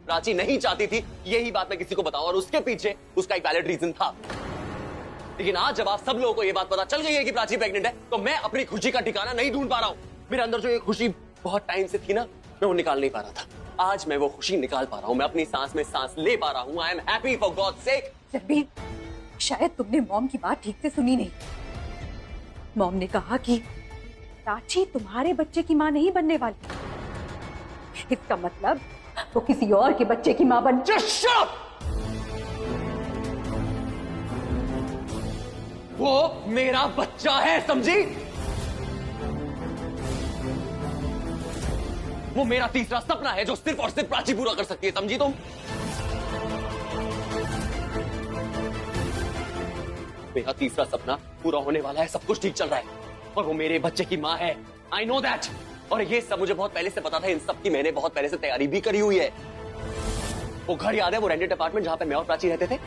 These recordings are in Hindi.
प्राची नहीं चाहती थी यही बात मैं किसी को बताऊं और उसके पीछे उसका एक वैलिड रीजन था। लेकिन आज जब आप सब लोगों को ये बात पता चल गई है कि प्राची प्रेग्नेंट है, तो मैं अपनी खुशी का ठिकाना नहीं ढूंढ पा रहा हूं। मेरे अंदर जो ये खुशी बहुत टाइम से थी ना, मैं वो निकाल नहीं पा रहा था। आज मैं वो खुशी निकाल पा रहा हूं, मैं अपनी सांस में सांस ले पा रहा हूं। I am happy for God सेक। रणबीर, शायद तुमने मॉम की बात ठीक से सुनी नहीं। मॉम ने कहा कि प्राची तुम्हारे बच्चे की मां नहीं बनने वाली। इसका मतलब वो किसी और के बच्चे की मां बन। Just shut up! वो मेरा बच्चा है, समझी? वो मेरा तीसरा सपना है जो सिर्फ और सिर्फ प्राची पूरा कर सकती है, समझी तुम? मेरा तीसरा सपना पूरा होने वाला है, सब कुछ ठीक चल रहा है और वो मेरे बच्चे की मां है। I know that. और ये सब मुझे बहुत पहले से पता था, इन सब की मैंने बहुत पहले से तैयारी भी करी हुई है। वो घर याद है, वो रेंटेड अपार्टमेंट जहां पे मैं और प्राची रहते थे?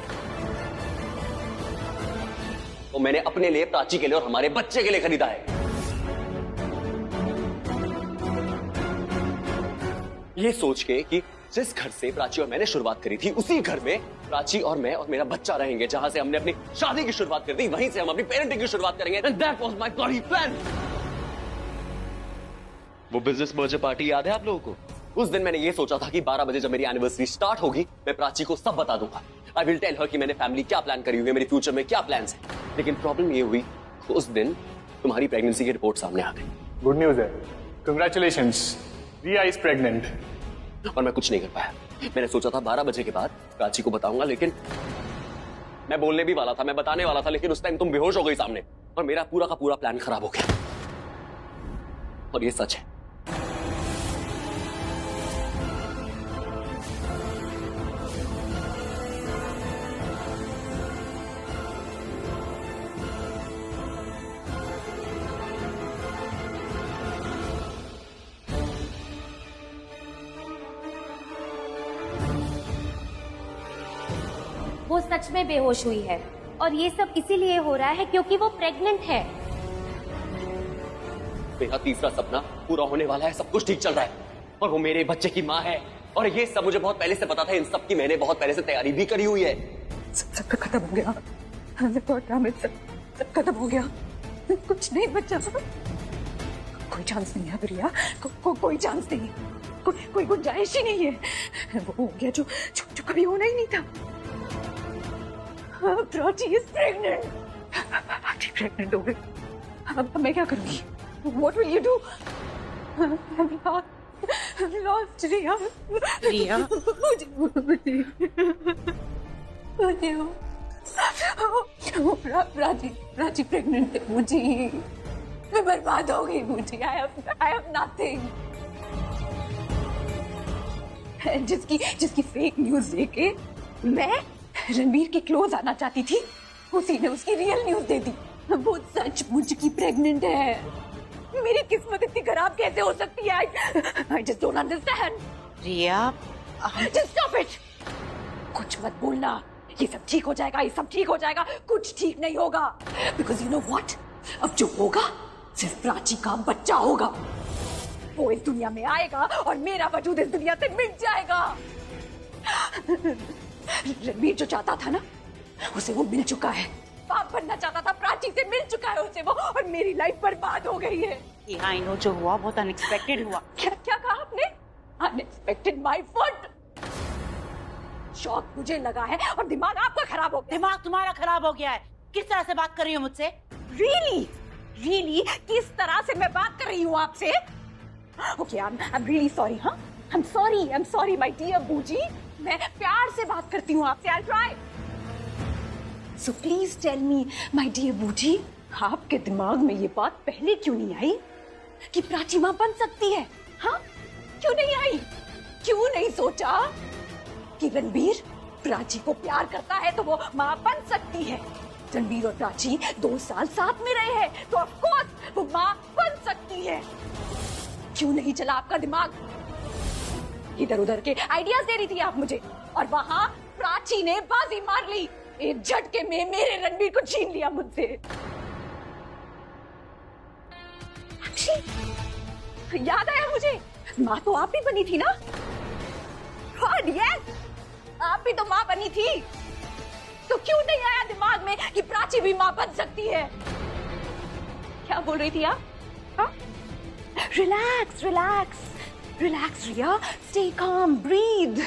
तो मैंने अपने लिए, प्राची के लिए और हमारे बच्चे के लिए खरीदा है। ये सोच के कि जिस घर से प्राची और मैंने शुरुआत करी थी, उसी घर में प्राची और मैं और मेरा बच्चा रहेंगे। जहां से हमने अपनी शादी की शुरुआत करी थी, वहीं से हम अपनी पेरेंटिंग की शुरुआत करेंगे। And that was my bloody plan. वो बिजनेस मर्जर पार्टी याद है आप लोगों को? उस दिन मैंने ये सोचा था कि 12 बजे जब मेरी एनिवर्सरी स्टार्ट होगी, मैं प्राची को सब बता दूंगा। आई विल टेल हर कि मैंने फैमिली क्या प्लान करी हुई है, मेरी फ्यूचर में क्या प्लान्स हैं। लेकिन प्रॉब्लम ये हुई कि उस दिन तुम्हारी प्रेगनेंसी की रिपोर्ट सामने आ गई। गुड न्यूज है, कंग्रेचुलेशंस, रिया इज प्रेग्नेंट। और मैं कुछ नहीं कर पाया। मैंने सोचा था 12 बजे के बाद प्राची को बताऊंगा, लेकिन मैं बोलने भी वाला था, मैं बताने वाला था, लेकिन उस टाइम तुम बेहोश हो गई सामने और मेरा पूरा का पूरा प्लान खराब हो गया। और ये सच है। वो सच में बेहोश हुई है और ये सब इसीलिए हो रहा है क्योंकि वो प्रेग्नेंट है। मेरा तीसरा सपना पूरा होने वाला है, सब कुछ ठीक चल रहा है और वो मेरे बच्चे की मां है। और ये सब मुझे बहुत पहले से पता था, इन सब की मैंने बहुत पहले से तैयारी भी करी हुई है। सब खत्म हो गया, सब खत्म हो गया, कुछ नहीं बचा। कोई चांस नहीं है रिया, कोई चांस नहीं, कोई गुंजाइश ही नहीं है। वो हो गया जो कभी होना ही नहीं था। Prachi is pregnant. Prachi pregnant हो गई। अब मैं क्या करूंगी? What will you do? I'm lost, Riya. Riya, Prachi pregnant है मुझे। मैं बर्बाद हो गई मुझे। I have nothing। जिसकी फेक न्यूज लेके मैं रणबीर के क्लोज आना चाहती थी, उसी ने उसकी रियल न्यूज दे दी। वो सचमुच की प्रेग्नेंट है। मेरी किस्मत इतनी खराब कैसे हो सकती है? I just don't understand। Riya, Just stop it। कुछ मत बोलना। ये सब ठीक हो जाएगा, ये सब ठीक हो जाएगा। कुछ ठीक नहीं होगा। Because you know what? अब जो होगा सिर्फ प्राची का बच्चा होगा। वो इस दुनिया में आएगा और मेरा वजूद इस दुनिया से मिट जाएगा। रणबीर जो चाहता था ना, उसे वो मिल चुका है। बाप बनना चाहता था, प्राची से मिल चुका है उसे वो, और मेरी लाइफ बर्बाद हो गई है। आई नो, जो हुआ बहुत अनएक्सपेक्टेड हुआ। क्या कहा आपने? Unexpected my foot. शॉक मुझे लगा है और दिमाग आपका खराब हो गया। दिमाग तुम्हारा खराब हो गया है। किस तरह से बात कर रही हो मुझसे? Really? किस तरह से मैं बात कर रही हूँ आपसे? Okay, I'm really sorry, हाँ? I'm sorry, my dear बूजी। मैं प्यार से बात करती हूँ आपसे। I'll try। So please tell me, my dear बूजी, आपके दिमाग में ये बात पहले क्यों नहीं आई कि प्राची माँ बन सकती है? हाँ? क्यों नहीं आई? क्यों नहीं सोचा कि रणबीर प्राची को प्यार करता है तो वो माँ बन सकती है? रणबीर और प्राची 2 साल साथ में रहे हैं, तो ऑफ कोर्स वो माँ बन सकती है। क्यों नहीं चला आपका दिमाग? इधर उधर के आइडियाज दे रही थी आप मुझे, और वहां प्राची ने बाजी मार ली। एक झटके में मेरे रणबीर को छीन लिया मुझसे। याद आया मुझे, माँ तो आप ही बनी थी ना? गॉड यस, आप भी तो माँ बनी थी, तो क्यों नहीं आया दिमाग में कि प्राची भी माँ बन सकती है? क्या बोल रही थी आप? हाँ? रिलैक्स रिलैक्स रिलैक्स रिया, स्टे काम, ब्रीथ,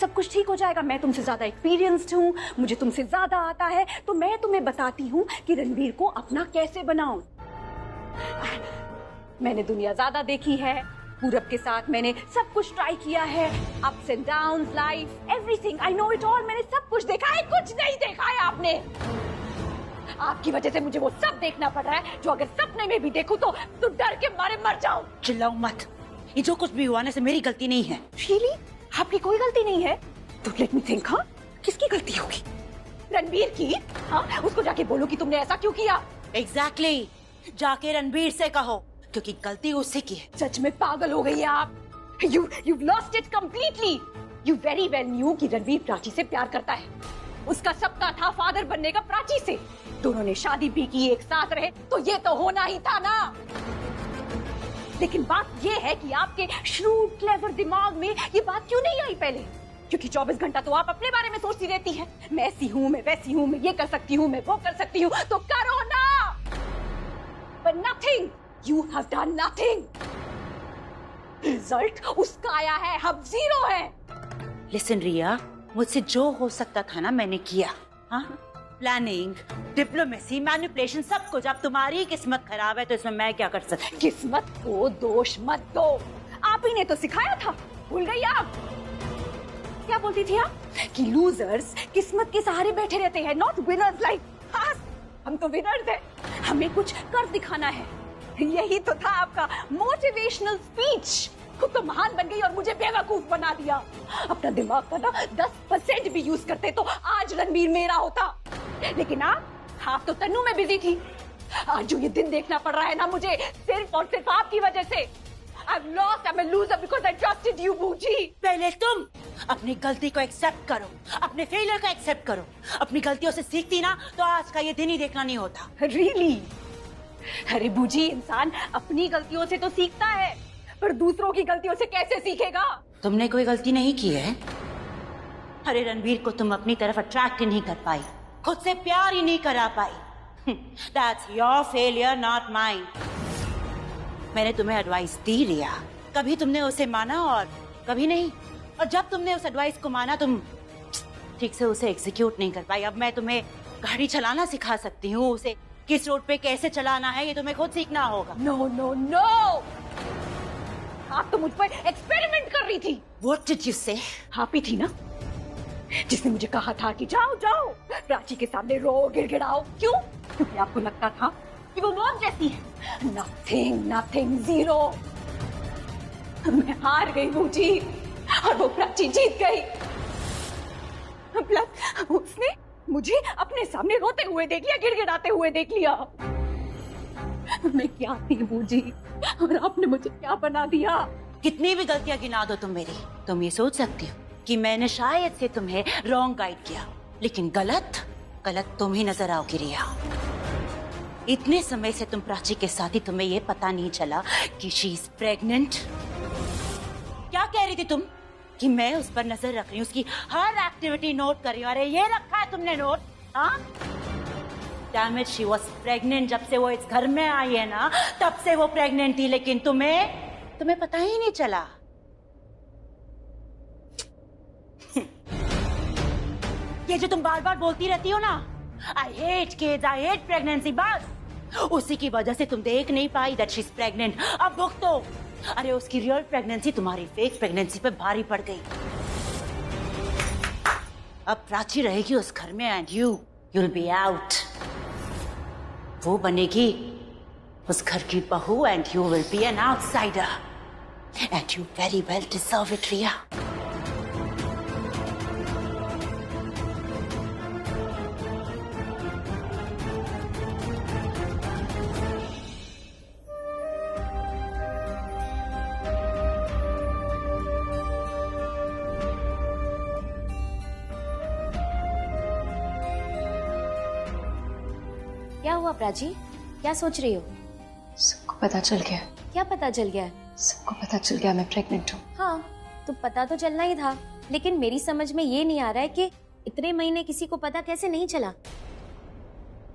सब कुछ ठीक हो जाएगा। मैं तुमसे ज्यादा एक्सपीरियंस्ड हूँ, मुझे तुमसे ज्यादा आता है, तो मैं तुम्हें बताती हूँ कि रणबीर को अपना कैसे बनाऊं। मैंने दुनिया ज्यादा देखी है, पूरब के साथ मैंने सब कुछ ट्राई किया है, ups and downs, life, everything, I know it all. मैंने सब कुछ देखा है, कुछ नहीं देखा है आपने। आपकी वजह से मुझे वो सब देखना पड़ रहा है जो अगर सपने में भी देखूं तो डर के मारे मर जाऊं। चिल्लाओ मत, ये जो कुछ भी हुआ ना, से मेरी गलती नहीं है। रियली? आपकी कोई गलती नहीं है? तो लेट मी थिंक। हाँ, किसकी गलती होगी? रणबीर की? हाँ, उसको जाके बोलो कि तुमने ऐसा क्यों किया। एग्जैक्टली, जाके रणबीर से कहो, क्योंकि गलती उससे की है। सच में पागल हो गई है आप। You've lost it completely. You very well knew कि रणबीर प्राची से प्यार करता है। उसका सपना था फादर बनने का प्राची से। दोनों ने शादी भी की, एक साथ रहे, तो ये तो होना ही था ना। लेकिन बात ये है कि आपके श्रूड क्लेवर दिमाग में ये बात क्यों नहीं आई पहले? क्योंकि 24 घंटा तो आप अपने बारे में सोचती रहती हैं। मैं ऐसी हूँ, मैं वैसी हूँ, मैं ये कर सकती हूँ, मैं वो कर सकती हूँ, तो करो ना। But nothing. You have done nothing. Result उसका आया है, हम जीरो हैं। लिसन रिया, मुझसे जो हो सकता था ना मैंने किया। हाँ, प्लानिंग, डिप्लोमेसी, मैनिपुलेशन, सब कुछ। अब तुम्हारी किस्मत खराब है तो इसमें मैं क्या कर सकती? किस्मत को दोष मत दो, आप ही ने तो सिखाया था, भूल गई आप? क्या बोलती थी आप? कि लूजर्स किस्मत के सहारे बैठे रहते हैं, नॉट विनर्स लाइक us। हम तो विनर्स हैं, हमें कुछ कर दिखाना है। यही तो था आपका मोटिवेशनल स्पीच। खुद तो महान बन गई और मुझे बेवकूफ बना दिया। अपना दिमाग का ना 10% भी यूज करते तो आज रणबीर मेरा होता। लेकिन आप तो तन्नू में बिजी थी। आज जो ये दिन देखना पड़ रहा है ना मुझे, सिर्फ और सिर्फ आपकी वजह से। I'm lost, I'm a loser because I trusted you, बूजी। पहले तुम अपनी गलती को एक्सेप्ट करो, अपने फेलियर को एक्सेप्ट करो। अपनी गलतियों से सीखती ना तो आज का ये दिन ही देखना नहीं होता। Really? अरे बूजी, इंसान अपनी गलतियों से तो सीखता है, पर दूसरों की गलतियों से कैसे सीखेगा? तुमने कोई गलती नहीं की है। अरे रणबीर को तुम अपनी तरफ अट्रैक्ट ही नहीं कर पाई, खुद से प्यार ही नहीं करा पाई। That's your failure, not mine. मैंने तुम्हें एडवाइस दी रिया, कभी तुमने उसे माना और कभी नहीं। और जब तुमने उस एडवाइस को माना तुम ठीक से उसे एग्जीक्यूट नहीं कर पाई। अब मैं तुम्हें गाड़ी चलाना सिखा सकती हूँ, उसे किस रोड पे कैसे चलाना है ये तुम्हें खुद सीखना होगा। नो नो नो, आप तो मुझ पर एक्सपेरिमेंट कर रही थी। What did you say? आप ही थी ना जिसने मुझे कहा था कि जाओ जाओ प्राची के सामने रो, गिड़गिड़ाओ। क्यों? क्योंकि आपको लगता था कि वो मॉम जैसी है। Nothing nothing, zero. मैं हार गई बूजी और वो प्राची जीत गई। प्लस उसने मुझे अपने सामने रोते हुए देख लिया, गिड़गिड़ाते हुए देख लिया। मैं क्या थी बूजी और आपने मुझे क्या बना दिया? कितनी भी गलतियां गिना दो तुम मेरी, तुम ये सोच सकती हो कि मैंने शायद से तुम्हें रॉन्ग गाइड किया, लेकिन गलत तुम ही नजर आओगी रिया। इतने समय से तुम प्राची के साथ ही तुम्हें ये पता नहीं चला कि शी इज प्रेग्नेंट। क्या कह रही थी तुम कि मैं उस पर नजर रख रही हूँ, उसकी हर एक्टिविटी नोट कर रही हूँ। अरे ये रखा है तुमने नोट? हाँ, damn it, she was pregnant. जब से वो इस घर में आई है ना तब से वो प्रेग्नेंट थी, लेकिन तुम्हें पता ही नहीं चला। ये जो तुम बार बार बोलती रहती हो ना, I hate kids, I hate pregnancy, बस उसी की वजह से तुम देख नहीं पाई दैट शी इज प्रेग्नेंट। अब भुगतो। अरे उसकी रियल प्रेगनेंसी तुम्हारी फेक प्रेगनेंसी पे भारी पड़ गई। अब प्राची रहेगी उस घर में and you will be out. वो बनेगी उस घर की बहू and you will be an outsider and you very well deserve it Riya. क्या हुआ प्राची, क्या सोच रही हो? सबको पता चल गया। क्या पता चल गया है? सबको पता चल गया मैं प्रेग्नेंट हूँ। हाँ, तो पता तो चलना ही था, लेकिन मेरी समझ में ये नहीं आ रहा है कि इतने महीने किसी को पता कैसे नहीं चला।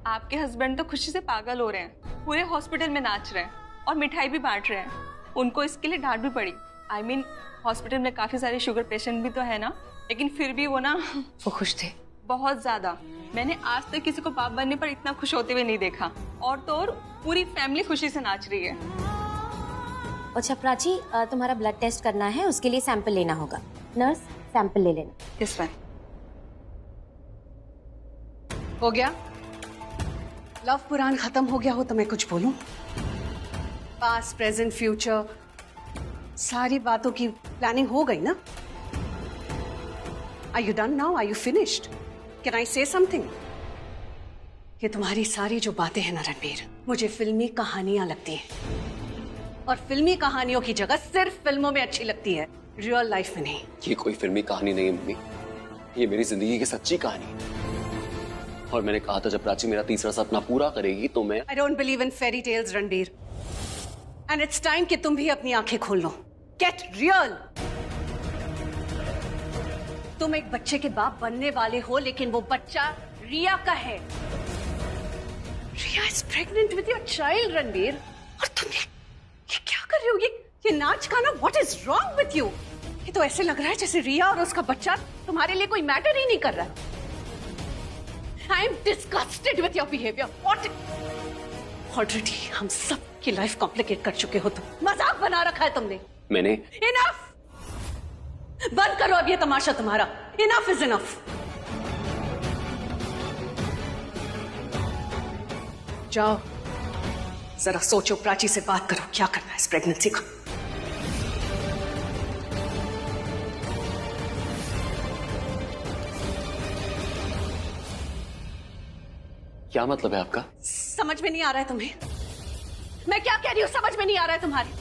आपके हस्बैंड तो खुशी से पागल हो रहे हैं, पूरे हॉस्पिटल में नाच रहे हैं और मिठाई भी बांट रहे हैं। उनको इसके लिए डांट भी पड़ी। I mean, हॉस्पिटल में काफी सारे शुगर पेशेंट भी तो है ना, लेकिन फिर भी वो ना वो खुश थे। बहुत ज्यादा। मैंने आज तक किसी को बाप बनने पर इतना खुश होते हुए नहीं देखा। और तो और पूरी फैमिली खुशी से नाच रही है। अच्छा प्राची, तुम्हारा ब्लड टेस्ट करना है, उसके लिए सैंपल लेना होगा। नर्स, सैंपल ले लेना। किस बार हो गया? लव पुराण खत्म हो गया हो तो मैं कुछ बोलूं? पास्ट, प्रेजेंट, फ्यूचर, सारी बातों की प्लानिंग हो गई ना? Are you done now? Are you finished? Can I say something? ये तुम्हारी सारी जो बातें हैं ना रणबीर, मुझे फिल्मी कहानियां लगती हैं। और फिल्मी कहानियों की जगह सिर्फ फिल्मों में अच्छी लगती है, रियल लाइफ में नहीं। ये कोई फिल्मी कहानी नहीं है मम्मी, ये मेरी जिंदगी की सच्ची कहानी है। और मैंने कहा था जब प्राची मेरा तीसरा सपना पूरा करेगी तो मैं I don't believe in fairy tales, Ranbir. And it's time कि तुम भी अपनी आंखें खोल लो। Get real! तुम एक बच्चे के बाप बनने वाले हो, लेकिन वो बच्चा रिया का है। रिया is pregnant with your child, Ranbir. और तुम ये क्या कर रहे हो? ये नाच गाना, what is wrong with you? ये तो ऐसे लग रहा है जैसे रिया और उसका बच्चा तुम्हारे लिए कोई मैटर ही नहीं कर रहा। I am disgusted with your behavior. What? Already हम सब की लाइफ कॉम्प्लिकेट कर चुके हो तुम। मजाक बना रखा है तुमने। मैंने Enough! बंद करो अब ये तमाशा तुम्हारा। Enough is enough. जाओ जरा सोचो, प्राची से बात करो, क्या करना है इस प्रेगनेंसी का। क्या मतलब है आपका? समझ में नहीं आ रहा है तुम्हें? मैं क्या कह रही हूँ समझ में नहीं आ रहा है तुम्हारे?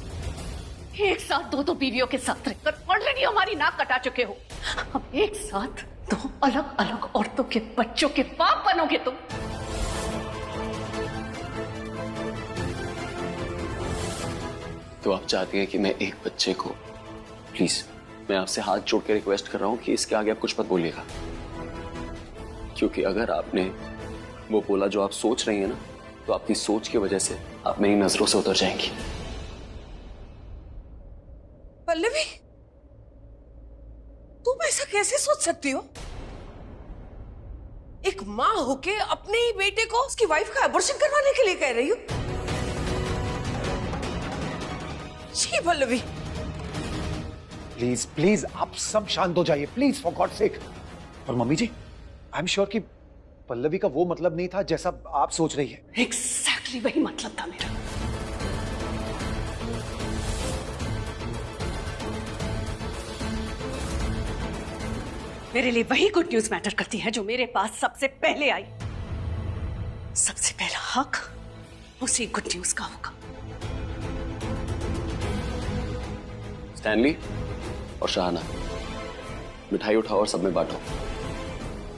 एक साथ दो बीवियों के साथ रहकर ऑलरेडी हमारी नाक कटा चुके हो। अब एक साथ दो अलग अलग औरतों के बच्चों के बाप बनोगे तुम। तो आप चाहती हैं कि मैं एक बच्चे को, प्लीज मैं आपसे हाथ जोड़ के रिक्वेस्ट कर रहा हूं कि इसके आगे आप कुछ मत बोलिएगा, क्योंकि अगर आपने वो बोला जो आप सोच रही हैं ना, तो आपकी सोच की वजह से आप मेरी नजरों से उतर जाएंगी। पल्लवी, तुम ऐसा कैसे सोच सकती हो? एक माँ होके अपने ही बेटे को उसकी वाइफ का अबॉर्शन करवाने के लिए कह रही हो? जी पल्लवी, प्लीज प्लीज आप सब शांत हो जाइए, प्लीज, फॉर गॉड सेक। और mummy ji, I am sure कि पल्लवी का वो मतलब नहीं था जैसा आप सोच रही है। एग्जैक्टली वही मतलब था मेरा। मेरे लिए वही गुड न्यूज मैटर करती है जो मेरे पास सबसे पहले आई। सबसे पहला हक उसी गुड न्यूज का होगा। स्टैनली और शाहाना, मिठाई उठाओ और सब में बांटो।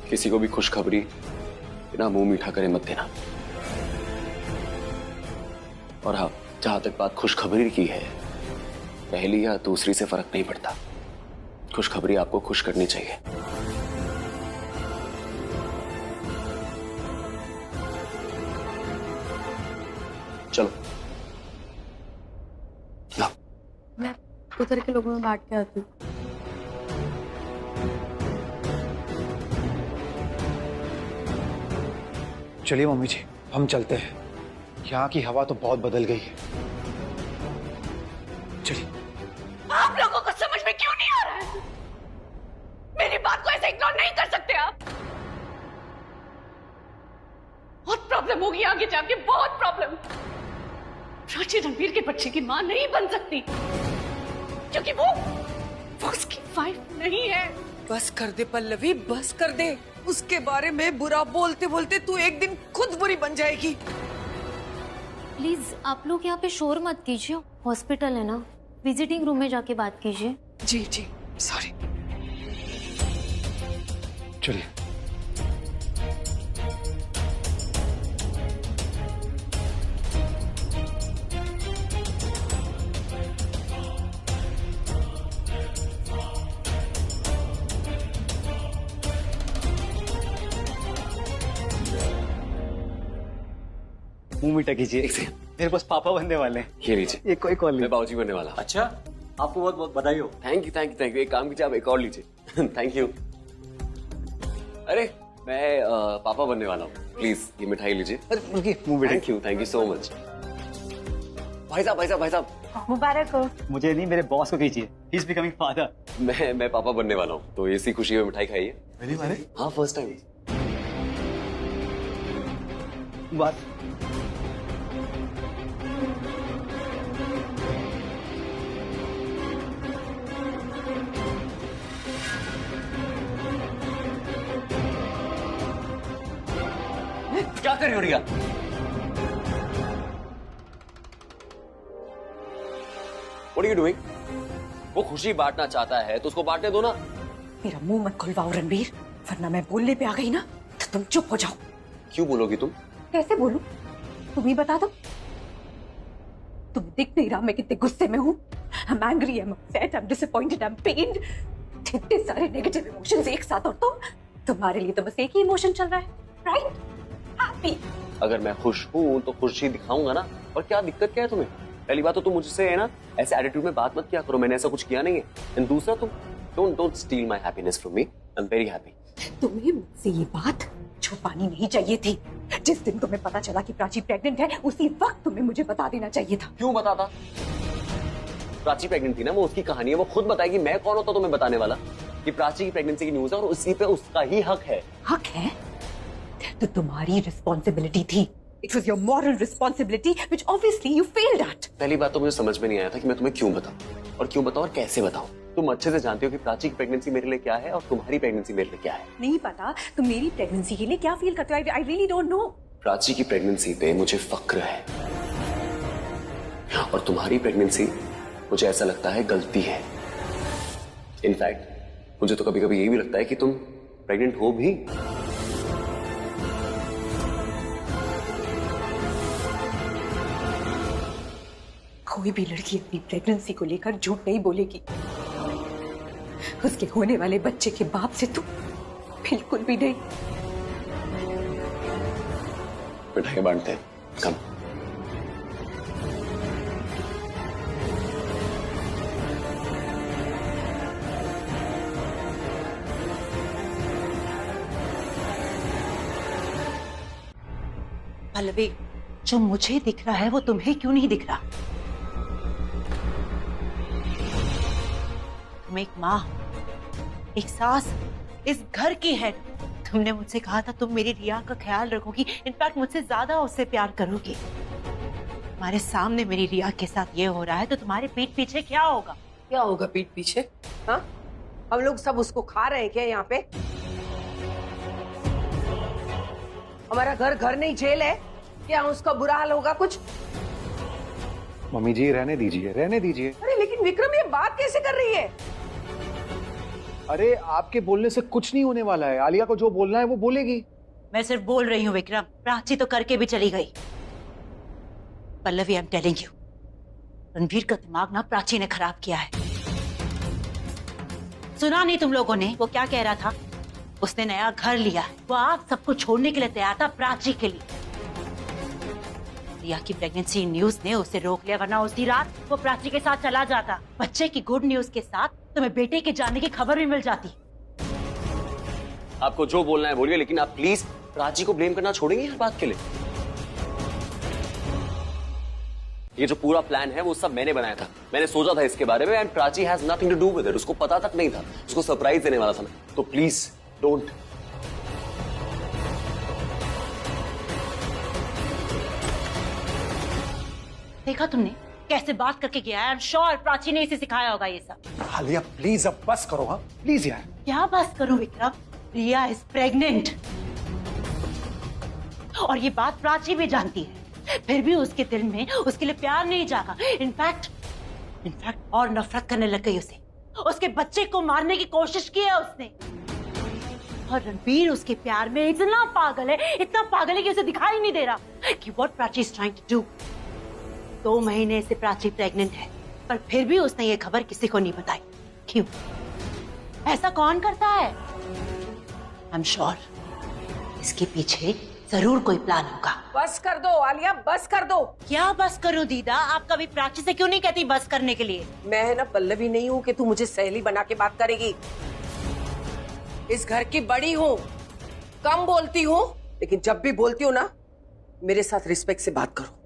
किसी को भी खुशखबरी बिना मुंह मीठा करे मत देना। और हाँ, जहां तक बात खुशखबरी की है, पहली या दूसरी से फर्क नहीं पड़ता, खुशखबरी आपको खुश करनी चाहिए। चलो ला। मैं उधर के लोगों में बांट के आती हूँ। चलिए मम्मी जी, हम चलते हैं। यहाँ की हवा तो बहुत बदल गई है। चलिए। आप लोगों को समझ में क्यों नहीं आ रहा है? मेरी बात को ऐसे इग्नोर नहीं कर सकते आप। बहुत प्रॉब्लम होगी आगे जाके, बहुत प्रॉब्लम। प्राची रणबीर के बच्चे की मां नहीं बन सकती क्योंकि वो उसकी वाइफ नहीं है। बस कर दे पल्लवी, बस कर दे। उसके बारे में बुरा बोलते बोलते तू एक दिन खुद बुरी बन जाएगी। प्लीज आप लोग यहाँ पे शोर मत कीजिए, हॉस्पिटल है ना, विजिटिंग रूम में जाके बात कीजिए। जी जी, सॉरी। चलिए। मुंह मीठा कीजिए। मेरे पास पापा बनने वाले हैं। ये लीजिए। ये कोई कॉल मैं बाबूजी बनने वाला। अच्छा, आपको बहुत बहुत बधाई हो। Thank you thank you thank you. एक काम कीजिए, आप एक और लीजिए। Thank you. अरे मैं पापा बनने वाला हूँ, प्लीज ये मिठाई लीजिए। अरे रुकिए, मुंह मीठा। Thank you so much. भाई साहब मुबारक हो। मुझे नहीं, मेरे बॉस को कीजिए। He is becoming father. मैं पापा बनने वाला हूँ, तो इसी खुशी में मिठाई खाइए। मेरे हाँ, फर्स्ट टाइम। बात क्या कर रही हो रिया? What are you doing? वो खुशी बांटना चाहता है तो उसको बांटने दो ना। मेरा मुंह मत खुलवाओ रणबीर, वरना मैं बोलने पे आ गई ना तो तुम चुप हो जाओ। क्यों बोलोगी तुम? कैसे बोलूं? तुम ही बता दो। तुम दिख नहीं रहा मैं कितने गुस्से में हूँ। I'm angry, I'm upset, I'm disappointed, I'm pained. इतने सारे नेगेटिव इमोशंस एक साथ, और तुम्हारे लिए तो बस एक ही इमोशन चल रहा है, राइट? हैप्पी। अगर मैं खुश हूँ तो खुशी दिखाऊंगा ना। और क्या दिक्कत क्या है तुम्हें? पहली बात तो तुम मुझसे है ना ऐसे एटीट्यूड में बात मत किया करो, मैंने ऐसा कुछ किया नहीं है। एंड दूसरा, तुम don't steel my happiness from me. I am very happy. तुम्हें मुझसे ये बात छुपानी नहीं चाहिए थी। जिस दिन तुम्हें पता चला कि प्राची प्रेग्नेंट है, उसी वक्त तुम्हें मुझे बता देना चाहिए था। क्यों बताता? प्राची प्रेग्नेंट थी ना, वो उसकी कहानी है, वो खुद बताएगी। मैं कौन होता तुम्हें बताने वाला कि प्राची की प्रेगनेंसी की न्यूज है और उसी पे उसका ही हक है। हक है तो तुम्हारी रिस्पॉन्सिबिलिटी थी। It was your moral responsibility, which obviously you failed at. पहली बात तो मुझे समझ में नहीं आया था कि मैं तुम्हें क्यों बताऊं और क्यों बताऊं और कैसे बताऊं। तुम अच्छे से जानते हो कि प्राची की प्रेगनेंसी मेरे लिए क्या है और तुम्हारी प्रेगनेंसी मेरे लिए क्या है। नहीं पता तुम मेरी प्रेगनेंसी के लिए क्या फील करते हो। I really don't know. Prachi की प्रेगनेंसी पे मुझे फक्र है और तुम्हारी प्रेगनेंसी मुझे ऐसा लगता है गलती है। इनफैक्ट मुझे तो कभी कभी यही भी लगता है कि तुम प्रेग्नेंट हो भी। कोई भी लड़की अपनी प्रेगनेंसी को लेकर झूठ नहीं बोलेगी। उसके होने वाले बच्चे के बाप से तू बिल्कुल भी नहीं। मिठाई बांटते हैं, कम। पल्लवी, जो मुझे दिख रहा है वो तुम्हें क्यों नहीं दिख रहा? तुम एक माँ, एक सास, इस घर की है। तुमने मुझसे कहा था तुम मेरी रिया का ख्याल रखोगी, इनफैक्ट मुझसे ज्यादा उससे प्यार करोगी। तुम्हारे सामने मेरी रिया के साथ ये हो रहा है तो तुम्हारे पीठ पीछे क्या होगा? क्या होगा पीठ पीछे? हाँ, हम लोग सब उसको खा रहे हैं क्या यहाँ पे? हमारा घर घर नहीं जेल है क्या? उसका बुरा हाल होगा कुछ? मम्मी जी रहने दीजिए, रहने दीजिए। अरे लेकिन विक्रम, ये बात कैसे कर रही है? अरे आपके बोलने से कुछ नहीं होने वाला है। आलिया को जो बोलना है वो बोलेगी। मैं सिर्फ बोल रही हूँ विक्रम, प्राची तो करके भी चली गई। Pallavi, I am telling you, Ranveer का दिमाग ना प्राची ने खराब किया है। सुना नहीं तुम लोगों ने वो क्या कह रहा था? उसने नया घर लिया है, वो आप सबको छोड़ने के लिए तैयार था प्राची के लिए। रिया की प्रेगनेंसी न्यूज ने उसे रोक लिया, वरना उसी रात वो प्राची के साथ चला जाता। बच्चे की गुड न्यूज के साथ तुम्हें बेटे के जाने की खबर भी मिल जाती। आपको जो बोलना है बोलिए, लेकिन आप प्लीज प्राची को ब्लेम करना छोड़ेंगे हर बात के लिए। ये जो पूरा प्लान है वो सब मैंने बनाया था, मैंने सोचा था इसके बारे में। And Prachi has nothing to do with it. उसको पता तक नहीं था, उसको सरप्राइज देने वाला था मैं। तो प्लीज डोंट। देखा तुमने कैसे बात करके गया है? आई एम श्योर प्राची ने इसे सिखाया होगा ये सब। आलिया प्लीज अब बस करो। हाँ प्लीज यार। क्या बस करूं विक्रम? रिया इज प्रेग्नेंट और ये बात प्राची भी जानती है, फिर भी उसके दिल में उसके लिए प्यार नहीं जागा। इनफैक्ट और नफरत करने लग गई उसे। उसके बच्चे को मारने की कोशिश की है उसने। और रणबीर उसके प्यार में इतना पागल है, इतना पागल है कि उसे दिखाई नहीं दे रहा कि what Prachi is trying to do. 2 महीने से प्राची प्रेग्नेंट है, पर फिर भी उसने ये खबर किसी को नहीं बताई। क्यों? ऐसा कौन करता है? आई एम श्योर इसके पीछे जरूर कोई प्लान होगा। बस कर दो आलिया, बस कर दो। क्या बस करूं दीदा? आप कभी प्राची से क्यों नहीं कहती बस करने के लिए? मैं है ना पल्लवी नहीं हूँ कि तू मुझे सहेली बना के बात करेगी। इस घर की बड़ी हूँ, कम बोलती हूँ, लेकिन जब भी बोलती हूँ ना, मेरे साथ रिस्पेक्ट से बात करो।